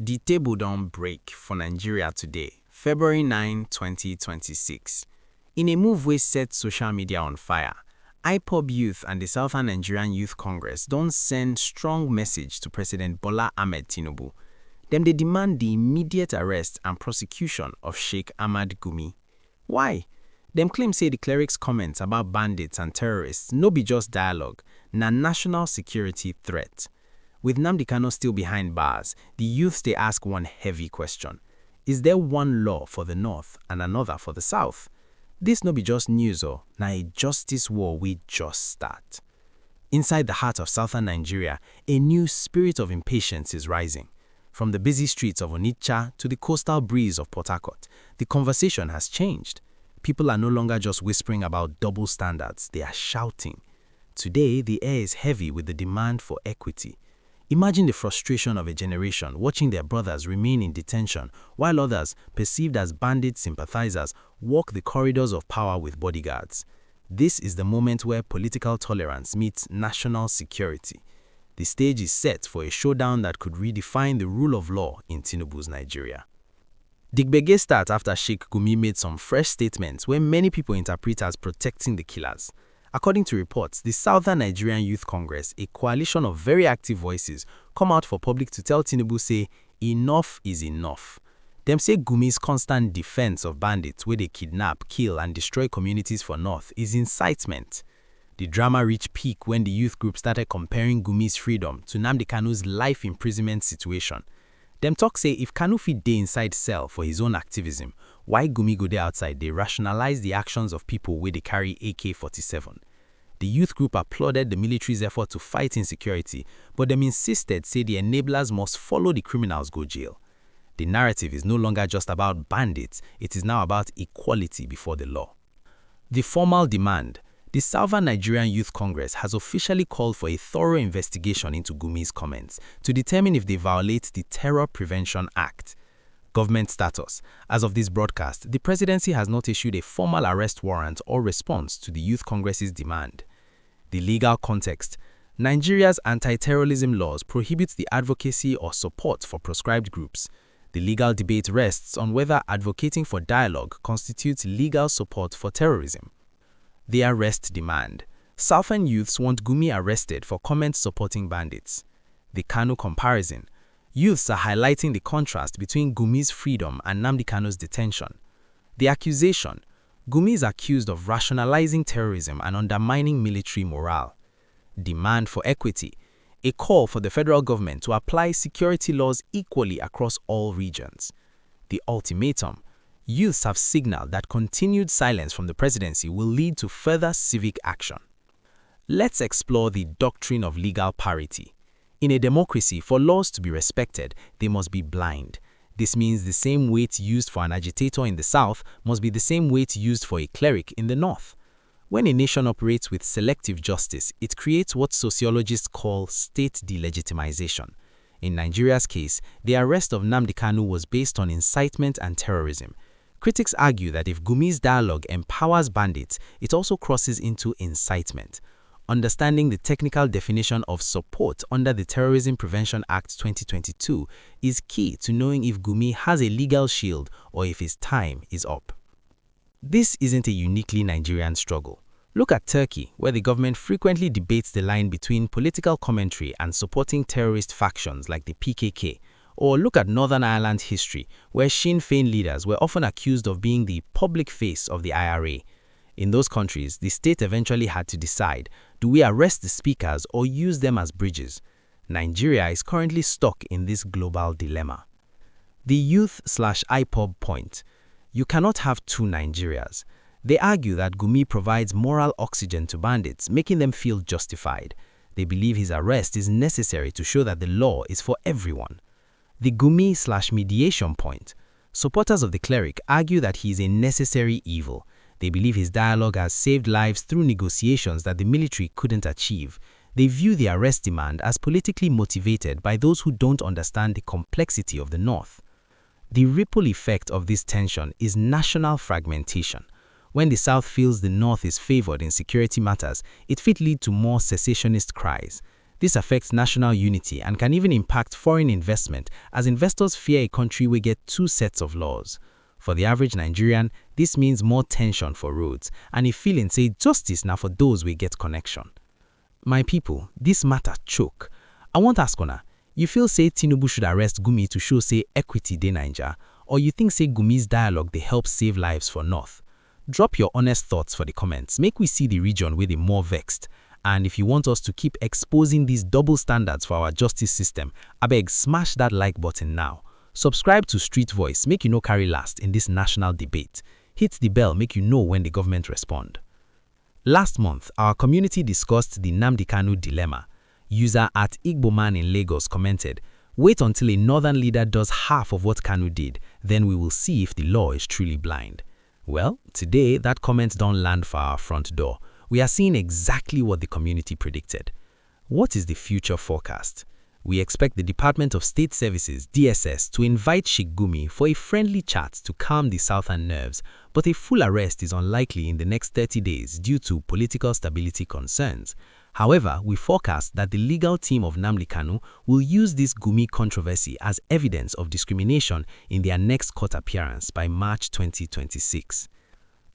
The table don't break for Nigeria today, February 9, 2026. In a move wey set social media on fire, IPOB Youth and the Southern Nigerian Youth Congress don't send strong message to President Bola Ahmed Tinubu. Dem dey demand the immediate arrest and prosecution of Sheikh Ahmad Gumi. Why? Dem claim say the cleric's comments about bandits and terrorists no be just dialogue, na national security threat. With Nnamdi Kanu still behind bars, the youths they ask one heavy question. Is there one law for the North and another for the South? This no be just news na a justice war we just start. Inside the heart of Southern Nigeria, a new spirit of impatience is rising. From the busy streets of Onitsha to the coastal breeze of Port Harcourt, the conversation has changed. People are no longer just whispering about double standards, they are shouting. Today, the air is heavy with the demand for equity. Imagine the frustration of a generation watching their brothers remain in detention while others, perceived as bandit sympathizers, walk the corridors of power with bodyguards. This is the moment where political tolerance meets national security. The stage is set for a showdown that could redefine the rule of law in Tinubu's Nigeria. The gbege start after Sheikh Gumi made some fresh statements where many people interpret as protecting the killers. According to reports, the Southern Nigerian Youth Congress, a coalition of very active voices, come out for public to tell Tinubu say, enough is enough. Dem say Gumi's constant defense of bandits where they kidnap, kill and destroy communities for North is incitement. The drama reached peak when the youth group started comparing Gumi's freedom to Nnamdi Kanu's life imprisonment situation. Dem talk say if Kanu fit dey inside cell for his own activism, why Gumi go dey outside they rationalize the actions of people where they carry AK-47. The youth group applauded the military's effort to fight insecurity, but them insisted say the enablers must follow the criminals go jail. The narrative is no longer just about bandits, it is now about equality before the law. The formal demand. The Southern Nigerian Youth Congress has officially called for a thorough investigation into Gumi's comments to determine if they violate the Terror Prevention Act. Government status. As of this broadcast, the presidency has not issued a formal arrest warrant or response to the Youth Congress's demand. The legal context. Nigeria's anti-terrorism laws prohibit the advocacy or support for proscribed groups. The legal debate rests on whether advocating for dialogue constitutes legal support for terrorism. The arrest demand. Southern youths want Gumi arrested for comments supporting bandits. The Kanu comparison. Youths are highlighting the contrast between Gumi's freedom and Nnamdi Kanu's detention. The accusation. Gumi is accused of rationalizing terrorism and undermining military morale. Demand for equity. A call for the federal government to apply security laws equally across all regions. The ultimatum. Youths have signaled that continued silence from the presidency will lead to further civic action. Let's explore the doctrine of legal parity. In a democracy, for laws to be respected, they must be blind. This means the same weight used for an agitator in the South must be the same weight used for a cleric in the North. When a nation operates with selective justice, it creates what sociologists call state delegitimization. In Nigeria's case, the arrest of Nnamdi Kanu was based on incitement and terrorism. Critics argue that if Gumi's dialogue empowers bandits, it also crosses into incitement. Understanding the technical definition of support under the Terrorism Prevention Act 2022 is key to knowing if Gumi has a legal shield or if his time is up. This isn't a uniquely Nigerian struggle. Look at Turkey, where the government frequently debates the line between political commentary and supporting terrorist factions like the PKK. Or look at Northern Ireland's history, where Sinn Féin leaders were often accused of being the public face of the IRA. In those countries, the state eventually had to decide, do we arrest the speakers or use them as bridges? Nigeria is currently stuck in this global dilemma. The youth/IPOB point. You cannot have two Nigerias. They argue that Gumi provides moral oxygen to bandits, making them feel justified. They believe his arrest is necessary to show that the law is for everyone. The Gumi/mediation point. Supporters of the cleric argue that he is a necessary evil. They believe his dialogue has saved lives through negotiations that the military couldn't achieve. They view the arrest demand as politically motivated by those who don't understand the complexity of the North. The ripple effect of this tension is national fragmentation. When the South feels the North is favored in security matters, it fit lead to more secessionist cries. This affects national unity and can even impact foreign investment as investors fear a country will get two sets of laws. For the average Nigerian, this means more tension for roads and a feeling say justice now for those we get connection. My people, this matter choke. I want ask una, you feel say Tinubu should arrest Gumi to show say equity dey Naija, or you think say Gumi's dialogue dey help save lives for North? Drop your honest thoughts for the comments, make we see the region where they more vexed. And if you want us to keep exposing these double standards for our justice system, abeg smash that like button now. Subscribe to Street Voice, make you no carry last in this national debate. Hit the bell, make you know when the government respond. Last month, our community discussed the Nnamdi Kanu dilemma. User at Igboman in Lagos commented, "Wait until a northern leader does half of what Kanu did, then we will see if the law is truly blind." Well, today that comment don't land for our front door. We are seeing exactly what the community predicted. What is the future forecast? We expect the Department of State Services (DSS) to invite Sheikh Gumi for a friendly chat to calm the southern nerves, but a full arrest is unlikely in the next 30 days due to political stability concerns. However, we forecast that the legal team of Nnamdi Kanu will use this Gumi controversy as evidence of discrimination in their next court appearance by March 2026.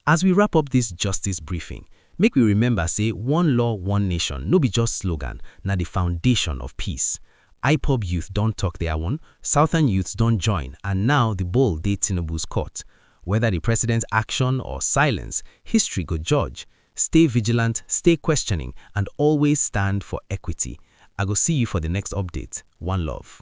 As we wrap up this justice briefing, make we remember say one law, one nation no be just slogan, na the foundation of peace. IPOB youth don't talk their own, Southern youths don't join, and now the ball dey Tinubu's court. Whether the president's action or silence, history go judge. Stay vigilant, stay questioning, and always stand for equity. I go see you for the next update. One love.